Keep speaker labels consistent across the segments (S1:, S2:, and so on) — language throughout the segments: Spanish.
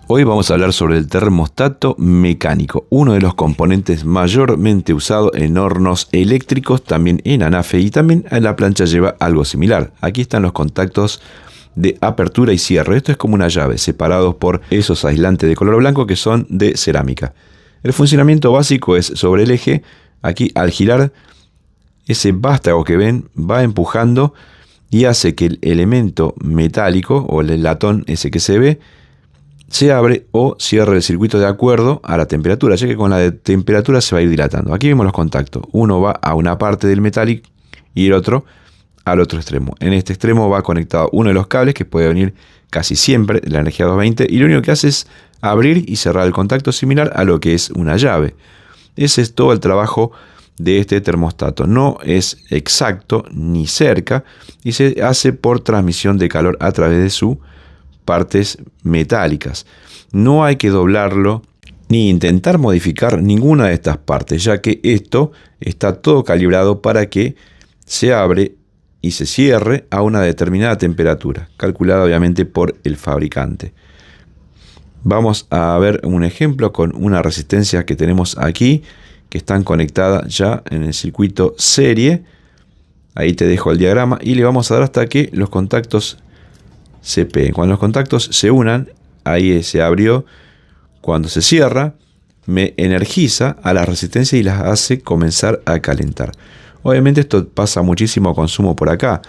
S1: Hoy vamos a hablar sobre el termostato mecánico, uno de los componentes mayormente usados en hornos eléctricos, también en anafe, y también en la plancha lleva algo similar. Aquí están los contactos de apertura y cierre. Esto es como una llave, separados por esos aislantes de color blanco que son de cerámica. El funcionamiento básico es sobre el eje. Aquí, al girar, ese vástago que ven va empujando y hace que el elemento metálico o el latón ese que se ve se abre o cierre el circuito de acuerdo a la temperatura, ya que con la temperatura se va a ir dilatando. Aquí vemos los contactos. Uno va a una parte del metálico y el otro al otro extremo. En este extremo va conectado uno de los cables que puede venir casi siempre de la energía 220 y lo único que hace es abrir y cerrar el contacto, similar a lo que es una llave. Ese es todo el trabajo de este termostato. No es exacto ni cerca y se hace por transmisión de calor a través de sus partes metálicas. No hay que doblarlo ni intentar modificar ninguna de estas partes, ya que esto está todo calibrado para que se abre y se cierre a una determinada temperatura, calculada obviamente por el fabricante. Vamos a ver un ejemplo con una resistencia que tenemos aquí, que están conectadas ya en el circuito serie. Ahí te dejo el diagrama y le vamos a dar hasta que los contactos se peguen. Cuando los contactos se unan, ahí se abrió. Cuando se cierra, me energiza a la resistencia y las hace comenzar a calentar. Obviamente esto pasa muchísimo consumo por acá,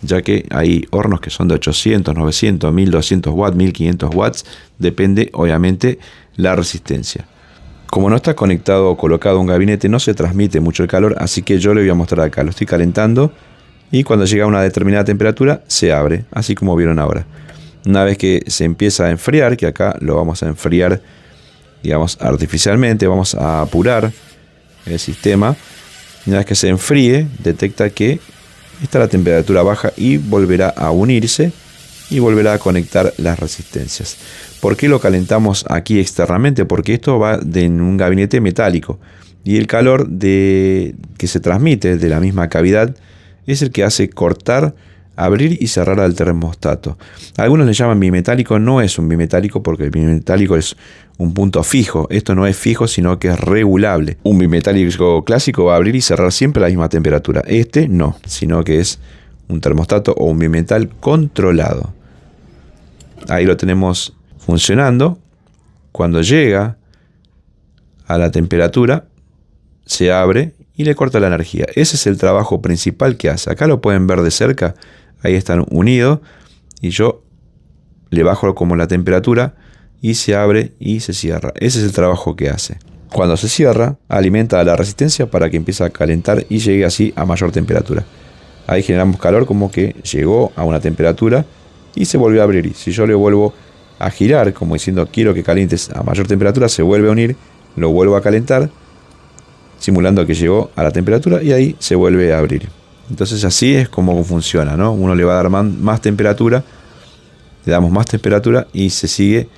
S1: ya que hay hornos que son de 800, 900, 1200 watts, 1500 watts, depende obviamente la resistencia. Como no está conectado o colocado un gabinete, no se transmite mucho el calor, así que yo le voy a mostrar acá. Lo estoy calentando y cuando llega a una determinada temperatura se abre, así como vieron ahora. Una vez que se empieza a enfriar, que acá lo vamos a enfriar, digamos, artificialmente, vamos a apurar el sistema. Una vez que se enfríe, detecta que está la temperatura baja y volverá a unirse y volverá a conectar las resistencias. ¿Por qué lo calentamos aquí externamente? Porque esto va en un gabinete metálico y el calor que se transmite de la misma cavidad es el que hace cortar, abrir y cerrar al termostato. Algunos le llaman bimetálico. No es un bimetálico porque el bimetálico es un punto fijo. Esto no es fijo, sino que es regulable. Un bimetálico clásico va a abrir y cerrar siempre a la misma temperatura. Este no, sino que es un termostato o un bimetal controlado. Ahí lo tenemos funcionando. Cuando llega a la temperatura, se abre y le corta la energía. Ese es el trabajo principal que hace. Acá lo pueden ver de cerca. Ahí están unidos. Y yo le bajo como la temperatura y se abre y se cierra. Ese es el trabajo que hace. Cuando se cierra, alimenta a la resistencia para que empiece a calentar y llegue así a mayor temperatura. Ahí generamos calor como que llegó a una temperatura y se volvió a abrir. Y si yo le vuelvo a girar, como diciendo quiero que calientes a mayor temperatura, se vuelve a unir, lo vuelvo a calentar, simulando que llegó a la temperatura y ahí se vuelve a abrir. Entonces así es como funciona, ¿no? Uno le va a dar más temperatura, le damos más temperatura y se sigue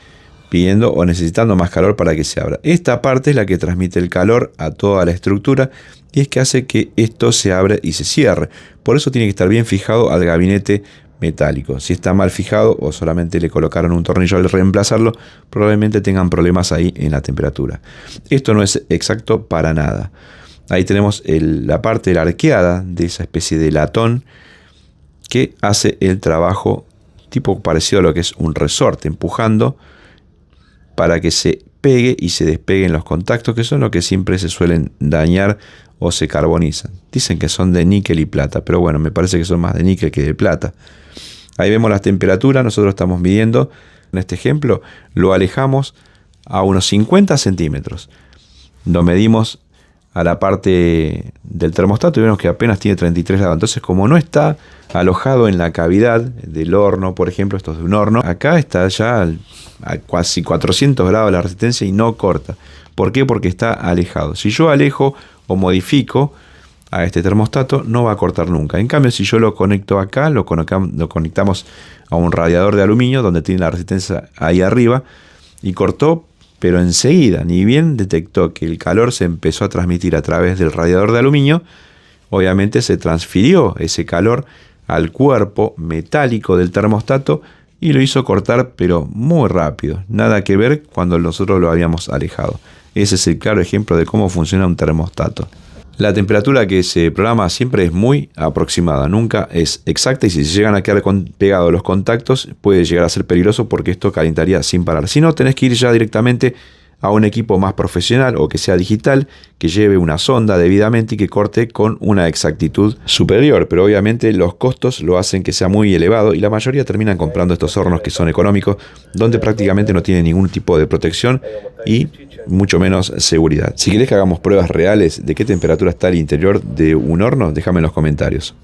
S1: pidiendo o necesitando más calor para que se abra. Esta parte es la que transmite el calor a toda la estructura y es que hace que esto se abra y se cierre. Por eso tiene que estar bien fijado al gabinete metálico. Si está mal fijado o solamente le colocaron un tornillo al reemplazarlo, probablemente tengan problemas ahí en la temperatura. Esto no es exacto para nada. Ahí tenemos la parte de la arqueada de esa especie de latón que hace el trabajo tipo parecido a lo que es un resorte, empujando para que se pegue y se despeguen los contactos, que son los que siempre se suelen dañar o se carbonizan. Dicen que son de níquel y plata, pero bueno, me parece que son más de níquel que de plata. Ahí vemos las temperaturas. Nosotros estamos midiendo, en este ejemplo, lo alejamos a unos 50 centímetros. Lo medimos a la parte del termostato y vemos que apenas tiene 33 grados. Entonces, como no está alojado en la cavidad del horno, por ejemplo, esto es de un horno, acá está ya a casi 400 grados la resistencia y no corta. ¿Por qué? Porque está alejado. Si yo alejo o modifico a este termostato, no va a cortar nunca. En cambio, si yo lo conecto acá, lo conectamos a un radiador de aluminio donde tiene la resistencia ahí arriba y cortó, pero enseguida, ni bien detectó que el calor se empezó a transmitir a través del radiador de aluminio, obviamente se transfirió ese calor al cuerpo metálico del termostato y lo hizo cortar, pero muy rápido. Nada que ver cuando nosotros lo habíamos alejado. Ese es el claro ejemplo de cómo funciona un termostato. La temperatura que se programa siempre es muy aproximada, nunca es exacta, y si se llegan a quedar pegados los contactos puede llegar a ser peligroso porque esto calentaría sin parar. Si no, tenés que ir ya directamente a un equipo más profesional o que sea digital, que lleve una sonda debidamente y que corte con una exactitud superior, pero obviamente los costos lo hacen que sea muy elevado y la mayoría terminan comprando estos hornos que son económicos, donde prácticamente no tienen ningún tipo de protección y mucho menos seguridad. Si querés que hagamos pruebas reales de qué temperatura está el interior de un horno, déjame en los comentarios.